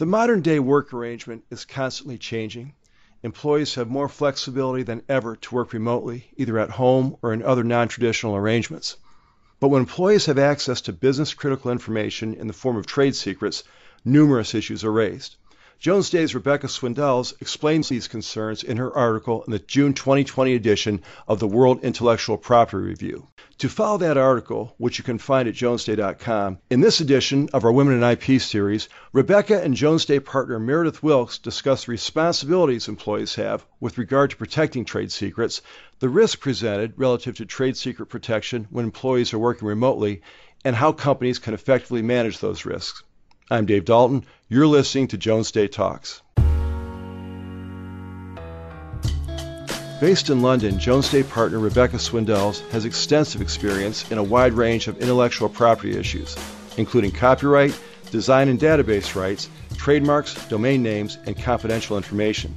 The modern day work arrangement is constantly changing. Employees have more flexibility than ever to work remotely, either at home or in other non-traditional arrangements. But when employees have access to business-critical information in the form of trade secrets, numerous issues are raised. Jones Day's Rebecca Swindells explains these concerns in her article in the June 2020 edition of the World Intellectual Property Review. To follow that article, which you can find at jonesday.com, in this edition of our Women in IP series, Rebecca and Jones Day partner Meredith Wilkes discuss the responsibilities employees have with regard to protecting trade secrets, the risk presented relative to trade secret protection when employees are working remotely, and how companies can effectively manage those risks. I'm Dave Dalton. You're listening to Jones Day Talks. Based in London, Jones Day partner Rebecca Swindells has extensive experience in a wide range of intellectual property issues, including copyright, design and database rights, trademarks, domain names, and confidential information.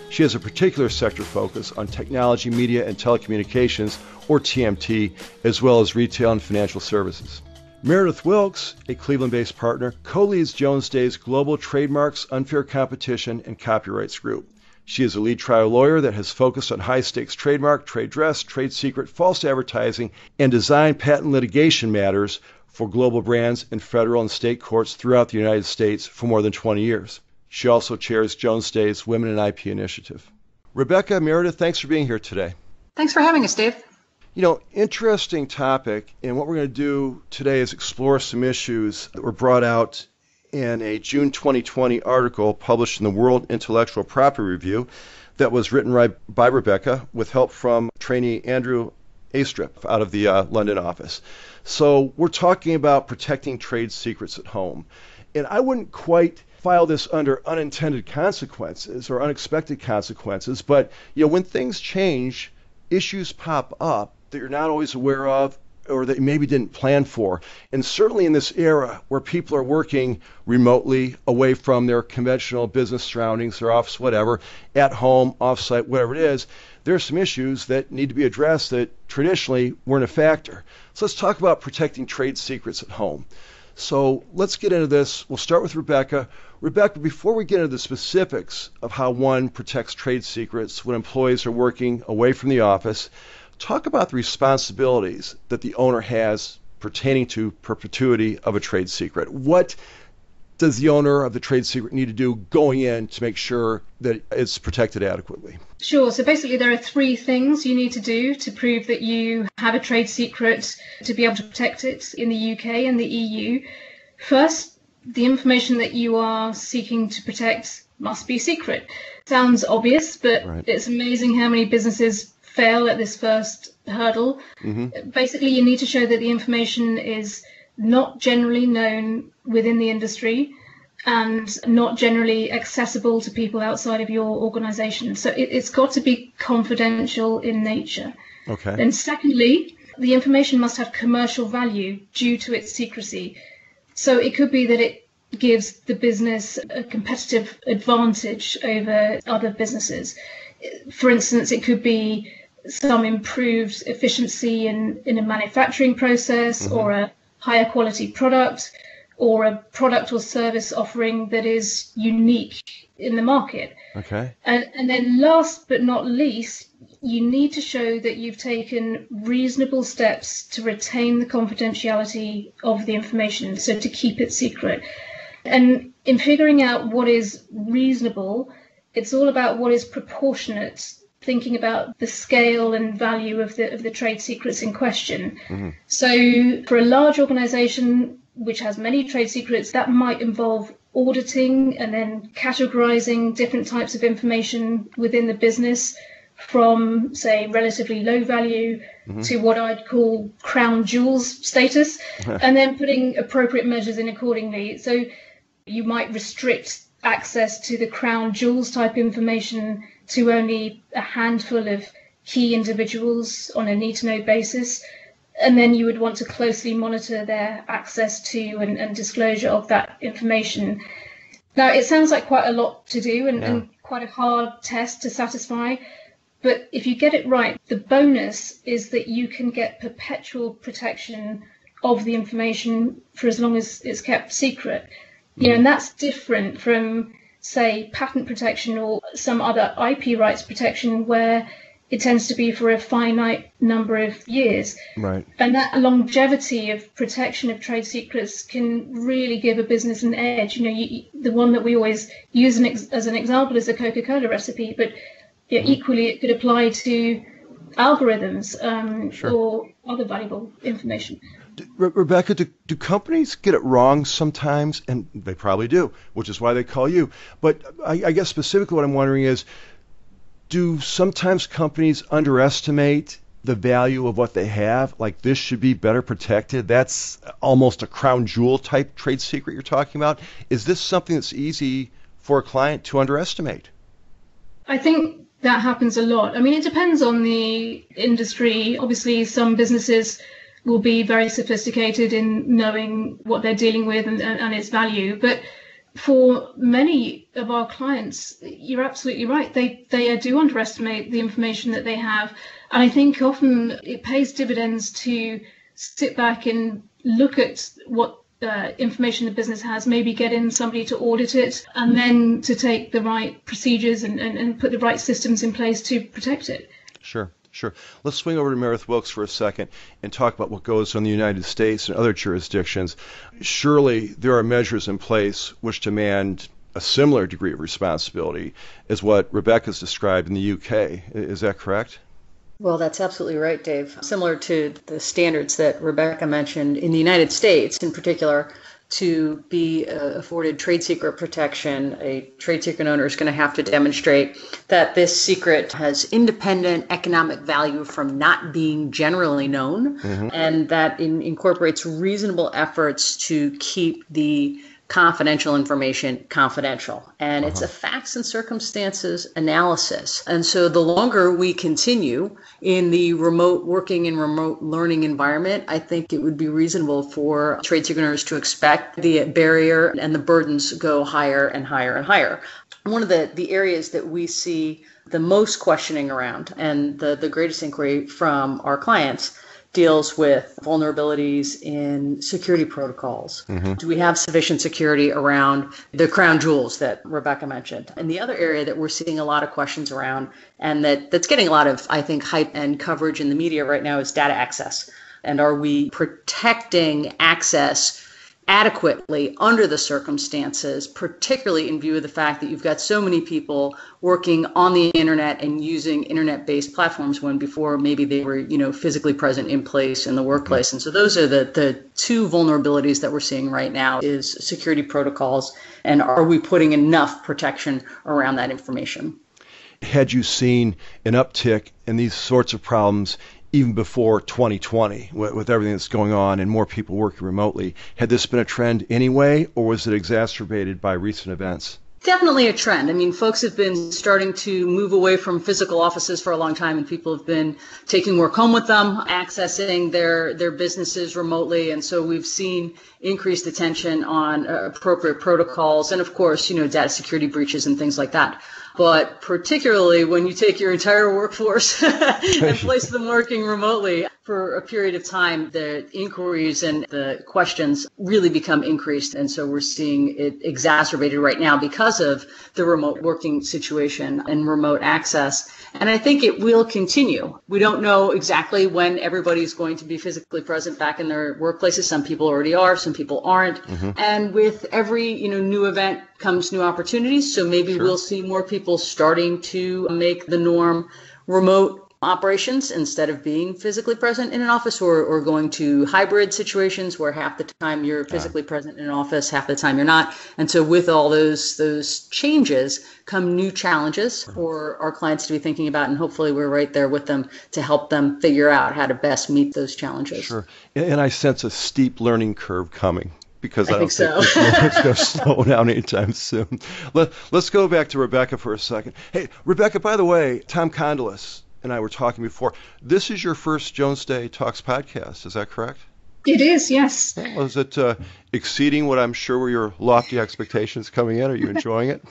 She has a particular sector focus on technology, media, and telecommunications, or TMT, as well as retail and financial services. Meredith Wilkes, a Cleveland-based partner, co-leads Jones Day's Global Trademarks, Unfair Competition, and Copyrights Group. She is a lead trial lawyer that has focused on high-stakes trademark, trade dress, trade secret, false advertising, and design patent litigation matters for global brands in federal and state courts throughout the United States for more than 20 years. She also chairs Jones Day's Women in IP initiative. Rebecca, Meredith, thanks for being here today. Thanks for having us, Dave. Interesting topic, and what we're going to do today is explore some issues that were brought out in a June 2020 article published in the World Intellectual Property Review that was written by Rebecca with help from trainee Andrew Astrip out of the London office. So we're talking about protecting trade secrets at home. And I wouldn't quite file this under unintended consequences or unexpected consequences, but when things change, issues pop up that you're not always aware of or that you maybe didn't plan for. And certainly in this era where people are working remotely, away from their conventional business surroundings, their office, whatever, at home, offsite, whatever it is, there are some issues that need to be addressed that traditionally weren't a factor. So let's talk about protecting trade secrets at home. So let's get into this. We'll start with Rebecca. Rebecca, before we get into the specifics of how one protects trade secrets when employees are working away from the office, talk about the responsibilities that the owner has pertaining to perpetuity of a trade secret. What does the owner of the trade secret need to do going in to make sure that it's protected adequately? Sure. So basically there are three things you need to do to prove that you have a trade secret to be able to protect it in the UK and the EU. First, the information that you are seeking to protect must be secret. Sounds obvious, but right. It's amazing how many businesses fail at this first hurdle. Mm-hmm. Basically, you need to show that the information is not generally known within the industry and not generally accessible to people outside of your organization. So it's got to be confidential in nature. Okay. And secondly, the information must have commercial value due to its secrecy. So it could be that it gives the business a competitive advantage over other businesses. For instance, it could be some improved efficiency in a manufacturing process, mm-hmm. or a higher quality product, or a product or service offering that is unique in the market. Okay. And then last but not least, you need to show that you've taken reasonable steps to retain the confidentiality of the information, so to keep it secret. And in figuring out what is reasonable, it's all about what is proportionate, thinking about the scale and value of the trade secrets in question. Mm-hmm. So for a large organization which has many trade secrets, that might involve auditing and then categorizing different types of information within the business from, say, relatively low value mm-hmm. to what I'd call crown jewels status, and then putting appropriate measures in accordingly. So you might restrict access to the crown jewels type information to only a handful of key individuals on a need-to-know basis. And then you would want to closely monitor their access to and disclosure of that information. Now, it sounds like quite a lot to do and quite a hard test to satisfy. But if you get it right, the bonus is that you can get perpetual protection of the information for as long as it's kept secret. Yeah, and that's different from, say, patent protection or some other IP rights protection where it tends to be for a finite number of years. Right. And that longevity of protection of trade secrets can really give a business an edge. The one that we always use as an example is the Coca-Cola recipe, but equally it could apply to algorithms or other valuable information. Rebecca, do companies get it wrong sometimes? And they probably do, which is why they call you. But I guess specifically what I'm wondering is, do sometimes companies underestimate the value of what they have? Like, this should be better protected. That's almost a crown jewel type trade secret you're talking about. Is this something that's easy for a client to underestimate? I think that happens a lot. I mean, it depends on the industry. Obviously, some businesses will be very sophisticated in knowing what they're dealing with and its value. But for many of our clients, you're absolutely right. They do underestimate the information that they have. And I think often it pays dividends to sit back and look at what information the business has, maybe get in somebody to audit it, and then to take the right procedures and put the right systems in place to protect it. Sure. Let's swing over to Meredith Wilks for a second and talk about what goes on in the United States and other jurisdictions. Surely there are measures in place which demand a similar degree of responsibility as what Rebecca's described in the UK. Is that correct? Well, that's absolutely right, Dave. Similar to the standards that Rebecca mentioned in the United States in particular, to be afforded trade secret protection, a trade secret owner is going to have to demonstrate that this secret has independent economic value from not being generally known, and that incorporates reasonable efforts to keep the confidential information confidential. And it's a facts and circumstances analysis. And so the longer we continue in the remote working and remote learning environment, I think it would be reasonable for trade secret owners to expect the barrier and the burdens go higher and higher and higher. One of the areas that we see the most questioning around and the greatest inquiry from our clients deals with vulnerabilities in security protocols. Do we have sufficient security around the crown jewels that Rebecca mentioned? And the other area that we're seeing a lot of questions around, and that's getting a lot of, I think, hype and coverage in the media right now, is data access. And are we protecting access adequately under the circumstances, particularly in view of the fact that you've got so many people working on the internet and using internet-based platforms when before maybe they were, physically present in place in the workplace. And so those are the two vulnerabilities that we're seeing right now, is security protocols, and are we putting enough protection around that information? Had you seen an uptick in these sorts of problems even before 2020, with everything that's going on and more people working remotely? Had this been a trend anyway, or was it exacerbated by recent events? Definitely a trend. I mean, folks have been starting to move away from physical offices for a long time, and people have been taking work home with them, accessing their businesses remotely. And so we've seen increased attention on appropriate protocols and, of course, data security breaches and things like that. But particularly when you take your entire workforce and place them working remotely for a period of time, the inquiries and the questions really become increased. And so we're seeing it exacerbated right now because of the remote working situation and remote access. And I think it will continue. We don't know exactly when everybody's going to be physically present back in their workplaces. Some people already are, some people aren't. And with every new event comes new opportunities. So maybe we'll see more people starting to make the norm remote operations instead of being physically present in an office, or going to hybrid situations where half the time you're physically present in an office, half the time you're not. And so with all those changes come new challenges for our clients to be thinking about, and hopefully we're right there with them to help them figure out how to best meet those challenges. Sure. And I sense a steep learning curve coming, because I don't think so. It's going to slow down anytime soon. Let's go back to Rebecca for a second. Hey, Rebecca, by the way, Tom Condolis and I were talking before. This is your first Jones Day Talks podcast, is that correct? It is, yes. Well, is it exceeding what I'm sure were your lofty expectations coming in? Are you enjoying it?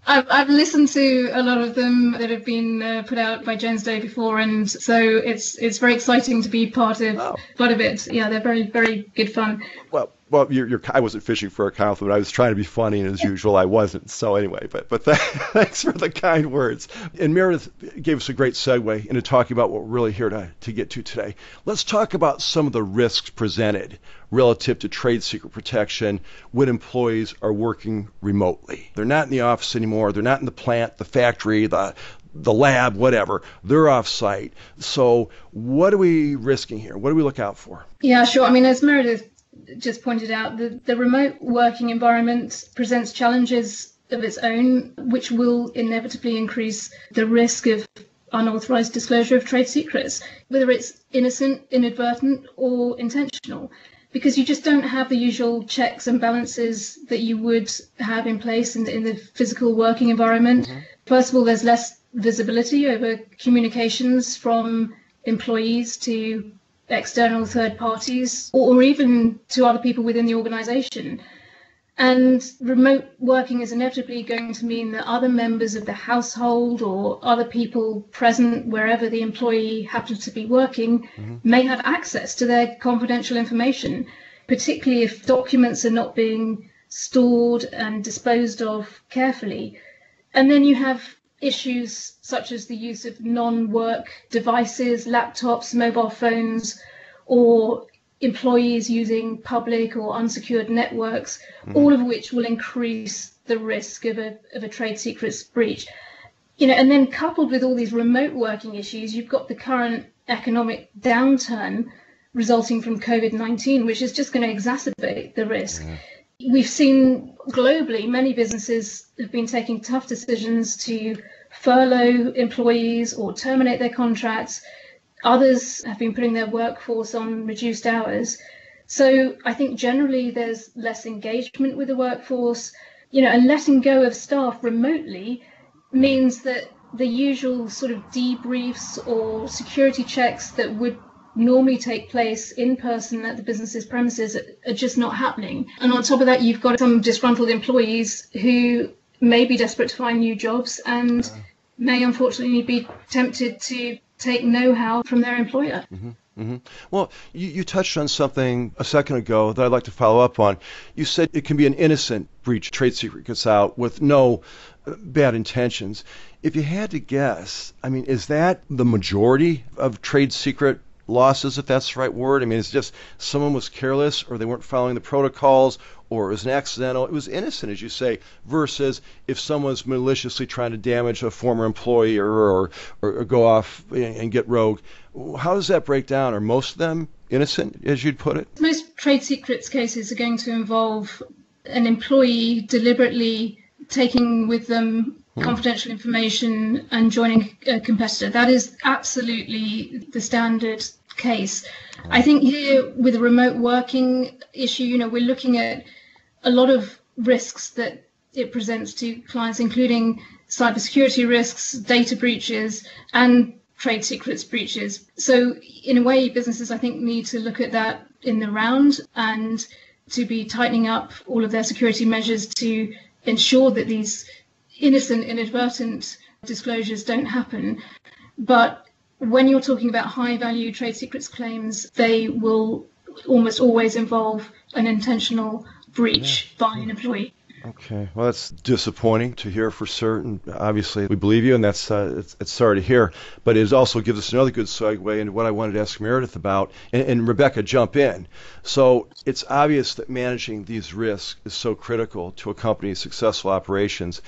I've listened to a lot of them that have been put out by Jones Day before, and so it's very exciting to be part of it. Yeah, they're very, very good fun. Well, Well, I wasn't fishing for a compliment. I was trying to be funny, and as usual, I wasn't. So anyway, but thanks for the kind words. And Meredith gave us a great segue into talking about what we're really here to get to today. Let's talk about some of the risks presented relative to trade secret protection when employees are working remotely. They're not in the office anymore. They're not in the plant, the factory, the lab, whatever. They're off-site. So what are we risking here? What do we look out for? Yeah, sure. I mean, as Meredith just pointed out, the remote working environment presents challenges of its own, which will inevitably increase the risk of unauthorized disclosure of trade secrets, whether it's innocent, inadvertent, or intentional, because you just don't have the usual checks and balances that you would have in place in the physical working environment. Mm-hmm. First of all, there's less visibility over communications from employees to external third parties or even to other people within the organization. And remote working is inevitably going to mean that other members of the household or other people present wherever the employee happens to be working may have access to their confidential information, particularly if documents are not being stored and disposed of carefully. And then you have issues such as the use of non-work devices, laptops, mobile phones, or employees using public or unsecured networks, all of which will increase the risk of a trade secrets breach. And then coupled with all these remote working issues, you've got the current economic downturn resulting from COVID-19, which is just going to exacerbate the risk. We've seen globally many businesses have been taking tough decisions to furlough employees or terminate their contracts. Others have been putting their workforce on reduced hours. So I think generally there's less engagement with the workforce, and letting go of staff remotely means that the usual sort of debriefs or security checks that would normally take place in person at the business's premises are just not happening. And on top of that, you've got some disgruntled employees who may be desperate to find new jobs and may unfortunately be tempted to take know-how from their employer. Well, you touched on something a second ago that I'd like to follow up on. You said it can be an innocent breach, trade secret gets out with no bad intentions. If you had to guess, is that the majority of trade secret losses, if that's the right word? It's just someone was careless or they weren't following the protocols or it was an accidental. It was innocent, as you say, versus if someone's maliciously trying to damage a former employee or go off and get rogue. How does that break down? Are most of them innocent, as you'd put it? Most trade secrets cases are going to involve an employee deliberately taking with them confidential information and joining a competitor. That is absolutely the standard case. I think here with the remote working issue, we're looking at a lot of risks that it presents to clients, including cybersecurity risks, data breaches, and trade secrets breaches. So in a way, businesses, I think, need to look at that in the round and to be tightening up all of their security measures to ensure that these innocent, inadvertent disclosures don't happen. But when you're talking about high-value trade secrets claims, they will almost always involve an intentional breach by an employee. Okay, well, that's disappointing to hear for certain. Obviously, we believe you, and that's it's sorry to hear. But it also gives us another good segue into what I wanted to ask Meredith about. And Rebecca, jump in. So it's obvious that managing these risks is so critical to a company's successful operations.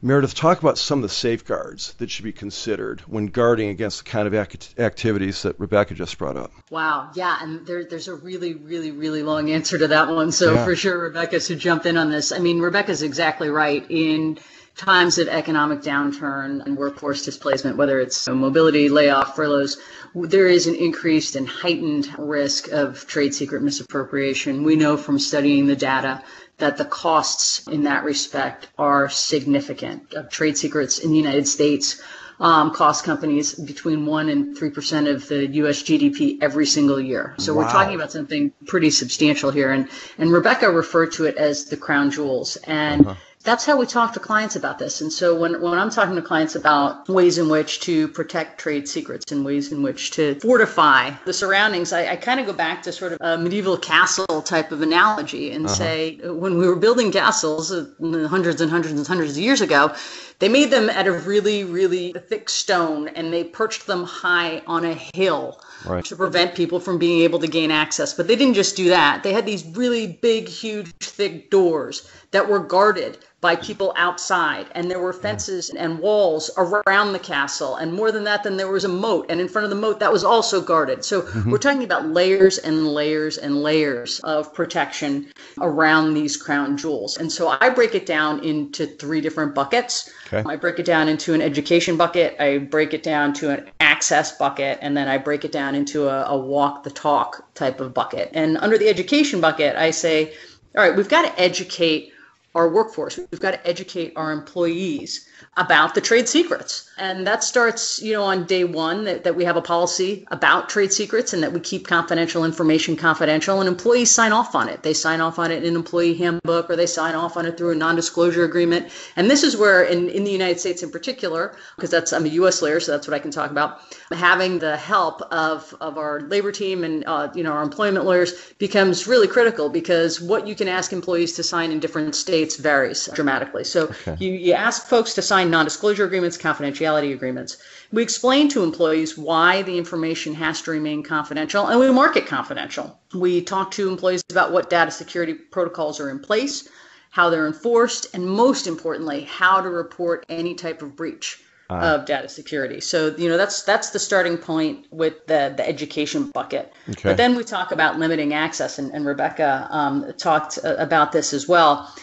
Meredith, talk about some of the safeguards that should be considered when guarding against the kind of activities that Rebecca just brought up. Wow. Yeah. And there's a really, really, really long answer to that one. So for sure, Rebecca should jump in on this. Rebecca's exactly right. In times of economic downturn and workforce displacement, whether it's mobility, layoff, furloughs, there is an increased and heightened risk of trade secret misappropriation. We know from studying the data that the costs in that respect are significant. Trade secrets in the United States cost companies between 1% and 3% of the U.S. GDP every single year. So We're talking about something pretty substantial here. And Rebecca referred to it as the crown jewels. And That's how we talk to clients about this. And so when I'm talking to clients about ways in which to protect trade secrets and ways in which to fortify the surroundings, I kind of go back to sort of a medieval castle type of analogy and say, when we were building castles hundreds and hundreds and hundreds of years ago, they made them out of really, really thick stone, and they perched them high on a hill to prevent people from being able to gain access. But they didn't just do that. They had these really big, huge, thick doors that were guarded by people outside, and there were fences and walls around the castle, and more than that, then there was a moat, and in front of the moat that was also guarded. So we're talking about layers and layers and layers of protection around these crown jewels. And so I break it down into 3 different buckets. I break it down into an education bucket, I break it down to an access bucket, and then I break it down into a walk the talk type of bucket. And under the education bucket, I say, all right, we've got to educate our workforce. We've got to educate our employees about the trade secrets. And that starts, on day one, that we have a policy about trade secrets and that we keep confidential information confidential, and employees sign off on it. They sign off on it in an employee handbook, or they sign off on it through a non-disclosure agreement. And this is where, in the United States in particular, because I'm a U.S. lawyer, so that's what I can talk about, having the help of our labor team and our employment lawyers becomes really critical, because what you can ask employees to sign in different states varies dramatically. So you ask folks to sign non-disclosure agreements, confidentiality agreements. We explain to employees why the information has to remain confidential, and we mark it confidential. We talk to employees about what data security protocols are in place, how they're enforced, and most importantly, how to report any type of breach of data security. So, that's the starting point with the education bucket. But then we talk about limiting access, and Rebecca talked about this as well.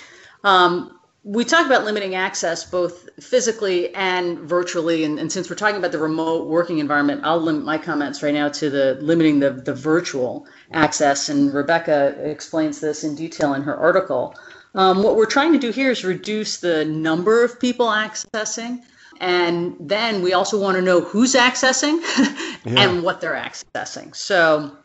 We talk about limiting access both physically and virtually, and since we're talking about the remote working environment, I'll limit my comments right now to limiting the virtual access, and Rebecca explains this in detail in her article. What we're trying to do here is reduce the number of people accessing, and then we also want to know who's accessing and what they're accessing. So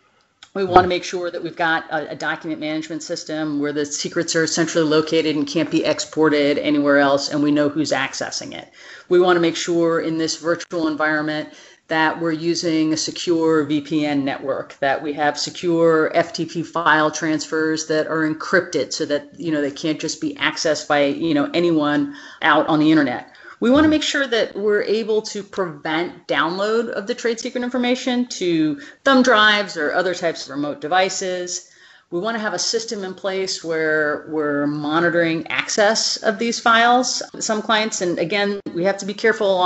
we want to make sure that we've got a document management system where the secrets are centrally located and can't be exported anywhere else, and we know who's accessing it. We want to make sure in this virtual environment that we're using a secure VPN network, that we have secure FTP file transfers that are encrypted so that they can't just be accessed by anyone out on the internet. We want to make sure that we're able to prevent download of the trade secret information to thumb drives or other types of remote devices. We want to have a system in place where we're monitoring access of these files. Some clients, and again, we have to be careful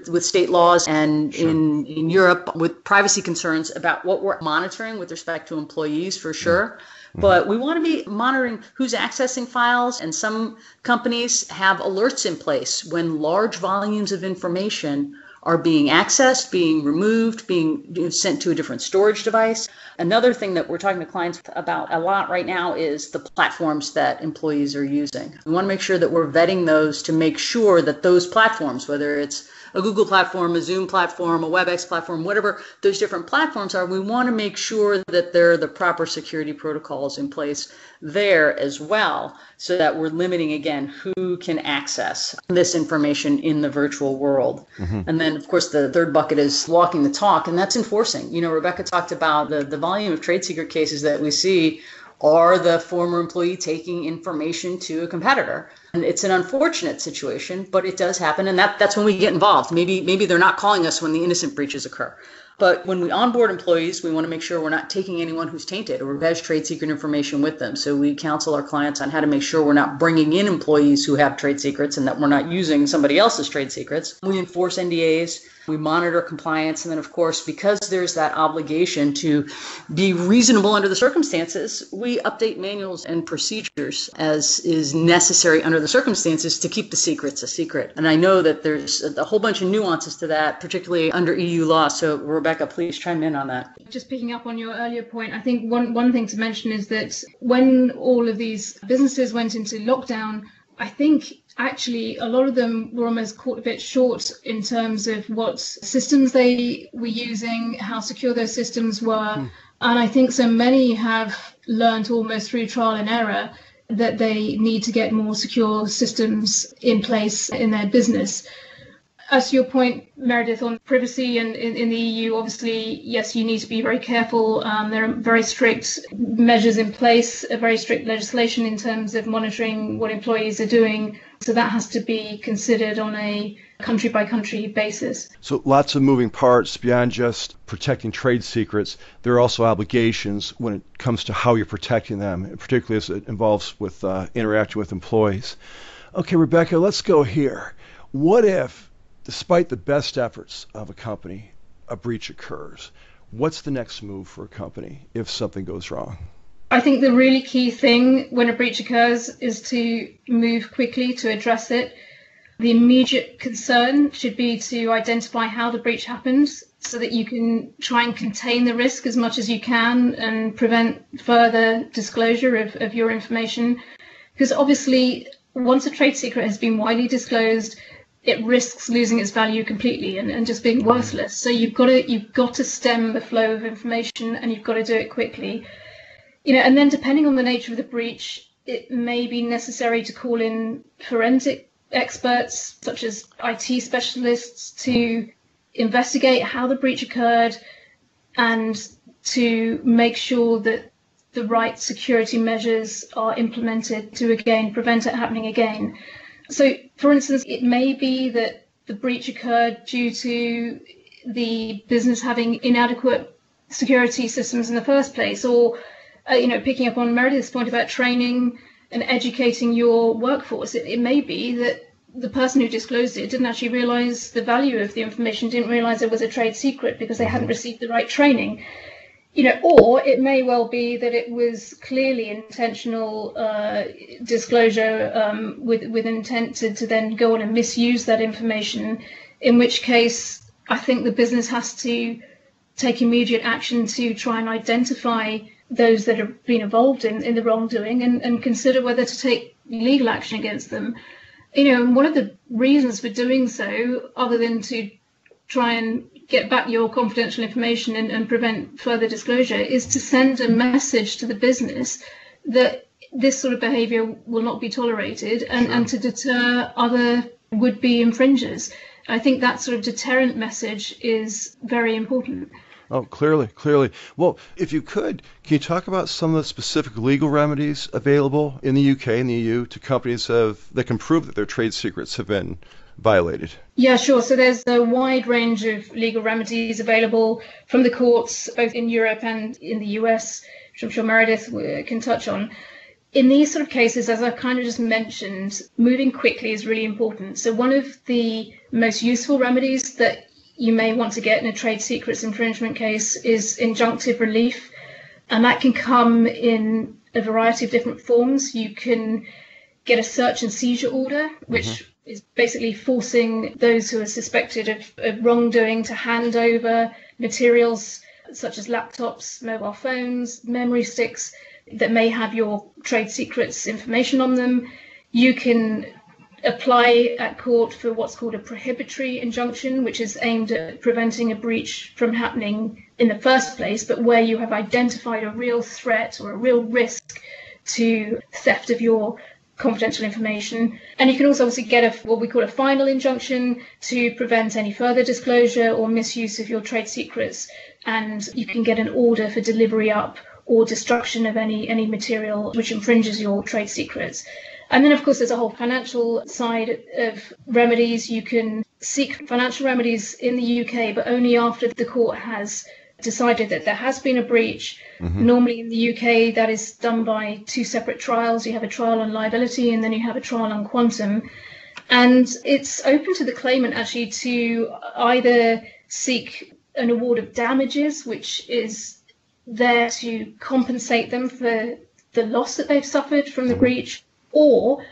with state laws and in Europe with privacy concerns about what we're monitoring with respect to employees for sure. But we want to be monitoring who's accessing files, and some companies have alerts in place when large volumes of information are being accessed, being removed, being sent to a different storage device. Another thing that we're talking to clients about a lot right now is the platforms that employees are using. We want to make sure that we're vetting those to make sure that those platforms, whether it's a Google platform, a Zoom platform, a WebEx platform, whatever those different platforms are, we want to make sure that there are the proper security protocols in place there as well, so that we're limiting, again, who can access this information in the virtual world. And then, of course, the third bucket is walking the talk, and that's enforcing. Rebecca talked about the volume of trade secret cases that we see are the former employee taking information to a competitor. And it's an unfortunate situation, but it does happen, and that's when we get involved. Maybe they're not calling us when the innocent breaches occur. But when we onboard employees, we want to make sure we're not taking anyone who's tainted or who has trade secret information with them. So we counsel our clients on how to make sure we're not bringing in employees who have trade secrets and that we're not using somebody else's trade secrets. We enforce NDAs. We monitor compliance. And then, of course, because there's that obligation to be reasonable under the circumstances, we update manuals and procedures as is necessary under the circumstances to keep the secrets a secret. And I know that there's a whole bunch of nuances to that, particularly under EU law. So, Rebecca, please chime in on that. Just picking up on your earlier point, I think one thing to mention is that when all of these businesses went into lockdown, I think actually a lot of them were almost caught a bit short in terms of what systems they were using, how secure those systems were. And I think so many have learned almost through trial and error that they need to get more secure systems in place in their business. As to your point, Meredith, on privacy and in the EU, obviously, yes, you need to be very careful. There are very strict measures in place, a very strict legislation in terms of monitoring what employees are doing. So that has to be considered on a country-by-country basis. So lots of moving parts beyond just protecting trade secrets. There are also obligations when it comes to how you're protecting them, particularly as it involves with interacting with employees. Okay, Rebecca, let's go here. What if, despite the best efforts of a company, a breach occurs? What's the next move for a company if something goes wrong? I think the really key thing when a breach occurs is to move quickly to address it. The immediate concern should be to identify how the breach happened so that you can try and contain the risk as much as you can and prevent further disclosure of your information. Because obviously, once a trade secret has been widely disclosed, it risks losing its value completely and just being worthless. So you've got to stem the flow of information, and you've got to do it quickly. And then depending on the nature of the breach, it may be necessary to call in forensic experts, such as IT specialists, to investigate how the breach occurred and to make sure that the right security measures are implemented to, again, prevent it happening again. So, for instance, it may be that the breach occurred due to the business having inadequate security systems in the first place, or picking up on Meredith's point about training and educating your workforce. It may be that the person who disclosed it didn't actually realize the value of the information, didn't realize it was a trade secret because they hadn't received the right training. Or it may well be that it was clearly intentional disclosure with intent to then go on and misuse that information, in which case I think the business has to take immediate action to try and identify those that have been involved in the wrongdoing and consider whether to take legal action against them. And one of the reasons for doing so, other than to try and get back your confidential information and prevent further disclosure, is to send a message to the business that this sort of behavior will not be tolerated and to deter other would-be infringers. I think that sort of deterrent message is very important. Oh, clearly. Well, if you could, can you talk about some of the specific legal remedies available in the UK and the EU to companies that can prove that their trade secrets have been violated? Yeah, sure. So there's a wide range of legal remedies available from the courts, both in Europe and in the US, which I'm sure Meredith can touch on. In these sort of cases, as I've kind of just mentioned, moving quickly is really important. So one of the most useful remedies that you may want to get in a trade secrets infringement case is injunctive relief, and that can come in a variety of different forms. You can get a search and seizure order, which is basically forcing those who are suspected of wrongdoing to hand over materials such as laptops, mobile phones, memory sticks that may have your trade secrets information on them. You can apply at court for what's called a prohibitory injunction, which is aimed at preventing a breach from happening in the first place, but where you have identified a real threat or a real risk to theft of your confidential information. And you can also obviously get what we call a final injunction to prevent any further disclosure or misuse of your trade secrets, and you can get an order for delivery up or destruction of any material which infringes your trade secrets. And then, of course, there's a whole financial side of remedies. You can seek financial remedies in the UK, but only after the court has decided that there has been a breach. Normally in the UK, that is done by two separate trials. You have a trial on liability and then you have a trial on quantum. And it's open to the claimant actually to either seek an award of damages, which is there to compensate them for the loss that they've suffered from the breach, or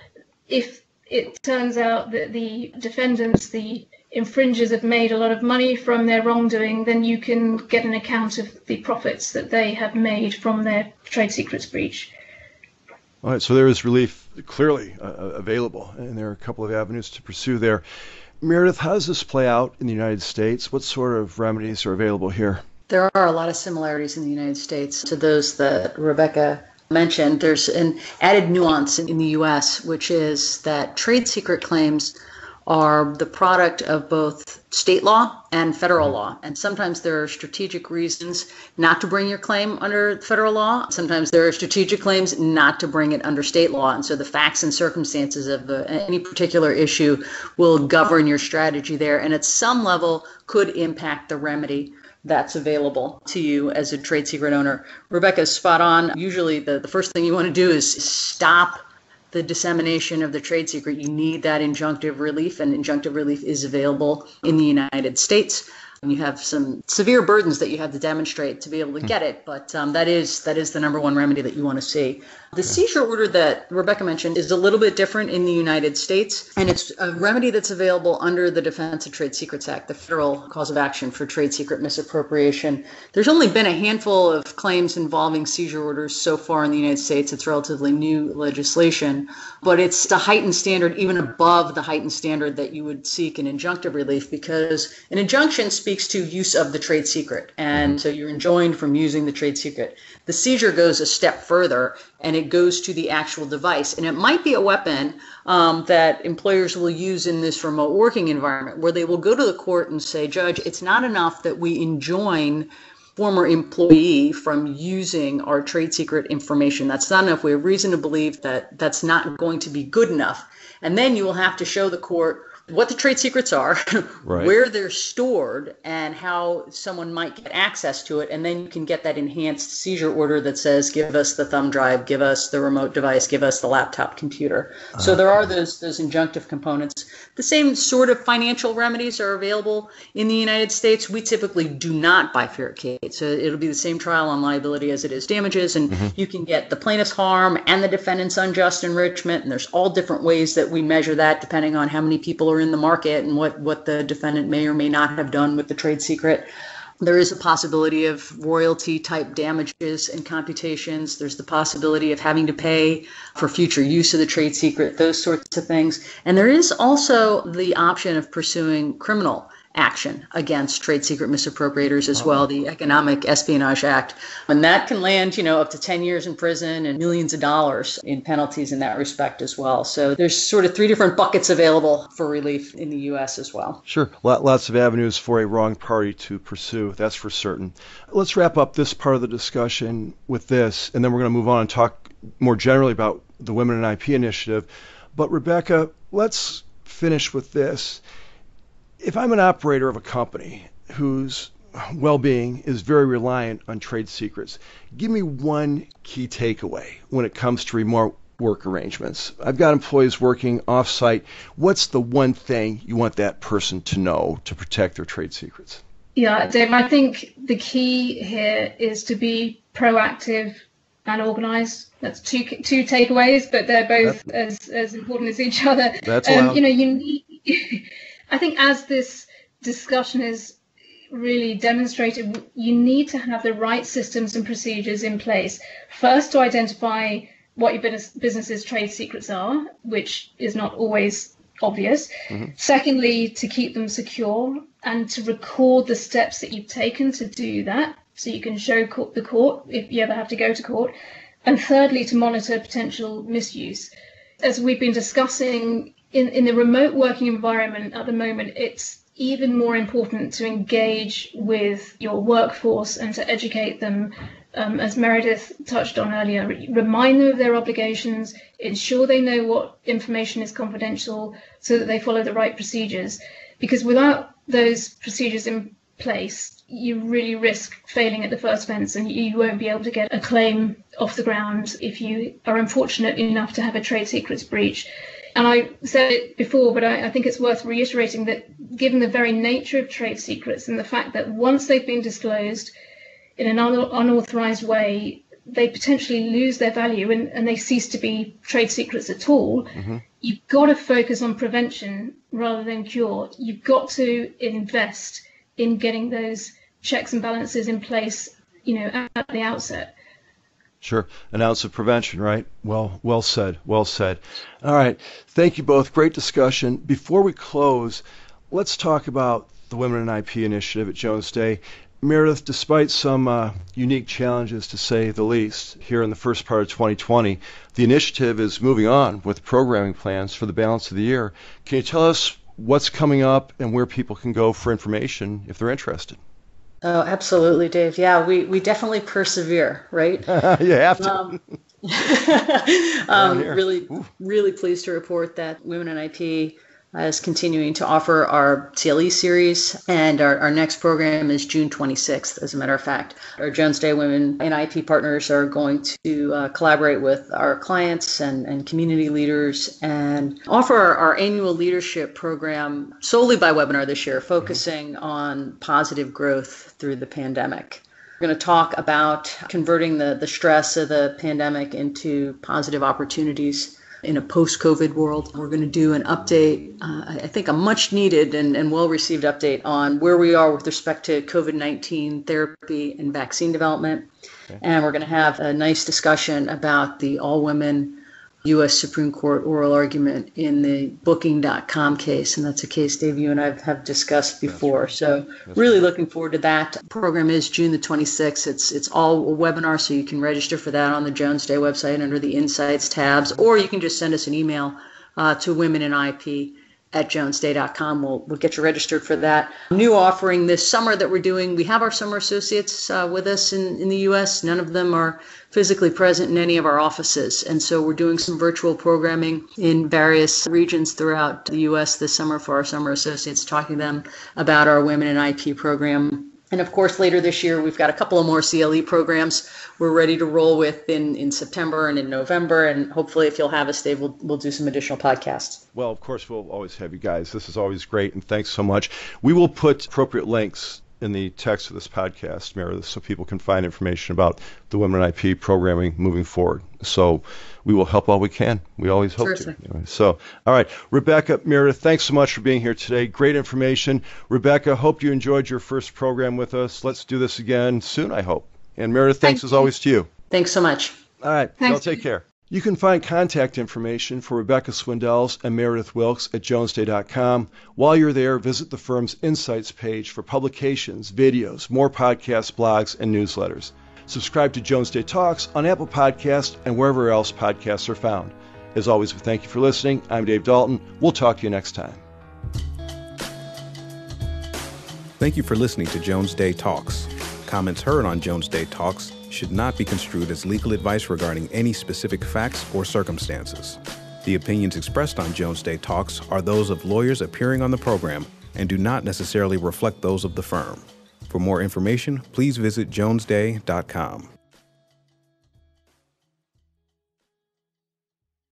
if it turns out that the defendants, the infringers, have made a lot of money from their wrongdoing, then you can get an account of the profits that they have made from their trade secrets breach. All right, so there is relief clearly available, and there are a couple of avenues to pursue there. Meredith, how does this play out in the United States? What sort of remedies are available here? There are a lot of similarities in the United States to those that Rebecca mentioned, there's an added nuance in the U.S., which is that trade secret claims are the product of both state law and federal law. And sometimes there are strategic reasons not to bring your claim under federal law. Sometimes there are strategic claims not to bring it under state law. And so the facts and circumstances of any particular issue will govern your strategy there. And at some level could impact the remedy that's available to you as a trade secret owner. Rebecca's spot on. Usually the first thing you want to do is stop the dissemination of the trade secret. You need that injunctive relief, and injunctive relief is available in the United States. You have some severe burdens that you have to demonstrate to be able to get it, but that is the number one remedy that you want to see. The seizure order that Rebecca mentioned is a little bit different in the United States, and it's a remedy that's available under the Defense of Trade Secrets Act, the federal cause of action for trade secret misappropriation. There's only been a handful of claims involving seizure orders so far in the United States. It's relatively new legislation, but it's a heightened standard, even above the heightened standard that you would seek in injunctive relief, because an injunction speaks to use of the trade secret, and so you're enjoined from using the trade secret. The seizure goes a step further, and it goes to the actual device. And it might be a weapon that employers will use in this remote working environment, where they will go to the court and say, Judge, it's not enough that we enjoin former employee from using our trade secret information. That's not enough. We have reason to believe that that's not going to be good enough. And then you will have to show the court what the trade secrets are, right, where they're stored, and how someone might get access to it. And then you can get that enhanced seizure order that says, give us the thumb drive, give us the remote device, give us the laptop computer. So there are those injunctive components. The same sort of financial remedies are available in the United States. We typically do not bifurcate. So it'll be the same trial on liability as it is damages. And you can get the plaintiff's harm and the defendant's unjust enrichment. And there's all different ways that we measure that depending on how many people are in the market and what the defendant may or may not have done with the trade secret. There is a possibility of royalty type damages and computations. There's the possibility of having to pay for future use of the trade secret, those sorts of things. And there is also the option of pursuing criminal action against trade secret misappropriators as well, the Economic Espionage Act. And that can land, up to 10 years in prison and millions of dollars in penalties in that respect as well. So there's sort of three different buckets available for relief in the U.S. as well. Sure. Lots of avenues for a wrong party to pursue. That's for certain. Let's wrap up this part of the discussion with this, and then we're going to move on and talk more generally about the Women in IP initiative. But Rebecca, let's finish with this. If I'm an operator of a company whose well-being is very reliant on trade secrets, give me one key takeaway when it comes to remote work arrangements. I've got employees working off-site. What's the one thing you want that person to know to protect their trade secrets? Yeah, Dave, I think the key here is to be proactive and organized. That's two takeaways, but they're both as important as each other. That's allowed. You need. I think as this discussion is really demonstrated, you need to have the right systems and procedures in place. First, to identify what your business's trade secrets are, which is not always obvious. Secondly, to keep them secure and to record the steps that you've taken to do that, so you can show the court if you ever have to go to court. And thirdly, to monitor potential misuse. As we've been discussing, in the remote working environment at the moment, it's even more important to engage with your workforce and to educate them, as Meredith touched on earlier. Remind them of their obligations, ensure they know what information is confidential so that they follow the right procedures. Because without those procedures in place, you really risk failing at the first fence, and you won't be able to get a claim off the ground if you are unfortunate enough to have a trade secrets breach. And I said it before, but I think it's worth reiterating that given the very nature of trade secrets and the fact that once they've been disclosed in an unauthorized way, they potentially lose their value and they cease to be trade secrets at all. You've got to focus on prevention rather than cure. You've got to invest in getting those checks and balances in place, at the outset. Sure. An ounce of prevention, right? Well said. Well said. All right. Thank you both. Great discussion. Before we close, let's talk about the Women in IP initiative at Jones Day. Meredith, despite some unique challenges, to say the least, here in the first part of 2020, the initiative is moving on with programming plans for the balance of the year. Can you tell us what's coming up and where people can go for information if they're interested? Oh, absolutely, Dave. Yeah, we definitely persevere, right? You have to. Really pleased to report that Women in IP is continuing to offer our CLE series, and our next program is June 26th, as a matter of fact. Our Jones Day Women in IP partners are going to collaborate with our clients and community leaders and offer our annual leadership program solely by webinar this year, focusing on positive growth through the pandemic. We're going to talk about converting the stress of the pandemic into positive opportunities in a post-COVID world. We're going to do an update, I think a much needed and well-received update on where we are with respect to COVID-19 therapy and vaccine development. Okay. And we're going to have a nice discussion about the all-women U.S. Supreme Court oral argument in the Booking.com case. And that's a case, Dave, you and I have discussed before. That's right. So really looking forward to that. The program is June the 26th. It's all a webinar, so you can register for that on the Jones Day website under the Insights tabs, or you can just send us an email to womeninip@jonesday.com. We'll get you registered for that. New offering this summer that we're doing, we have our summer associates with us in the U.S. None of them are physically present in any of our offices. And so we're doing some virtual programming in various regions throughout the U.S. this summer for our summer associates, talking to them about our Women in IP program. And of course, later this year, we've got a couple of more CLE programs we're ready to roll with in September and in November. And hopefully, if you'll have us, Dave, we'll do some additional podcasts. Well, of course, we'll always have you guys. This is always great, and thanks so much. We will put appropriate links in the text of this podcast, Meredith, so people can find information about the Women in IP programming moving forward. So we will help all we can. We always hope to. Anyway, so, all right. Rebecca, Meredith, thanks so much for being here today. Great information. Rebecca, hope you enjoyed your first program with us. Let's do this again soon, I hope. And Meredith, thanks as always to you. Thanks so much. All right. Y'all take care. You can find contact information for Rebecca Swindells and Meredith Wilkes at jonesday.com. While you're there, visit the firm's Insights page for publications, videos, more podcasts, blogs, and newsletters. Subscribe to Jones Day Talks on Apple Podcasts and wherever else podcasts are found. As always, we thank you for listening. I'm Dave Dalton. We'll talk to you next time. Thank you for listening to Jones Day Talks. Comments heard on Jones Day Talks should not be construed as legal advice regarding any specific facts or circumstances. The opinions expressed on Jones Day Talks are those of lawyers appearing on the program and do not necessarily reflect those of the firm. For more information, please visit jonesday.com.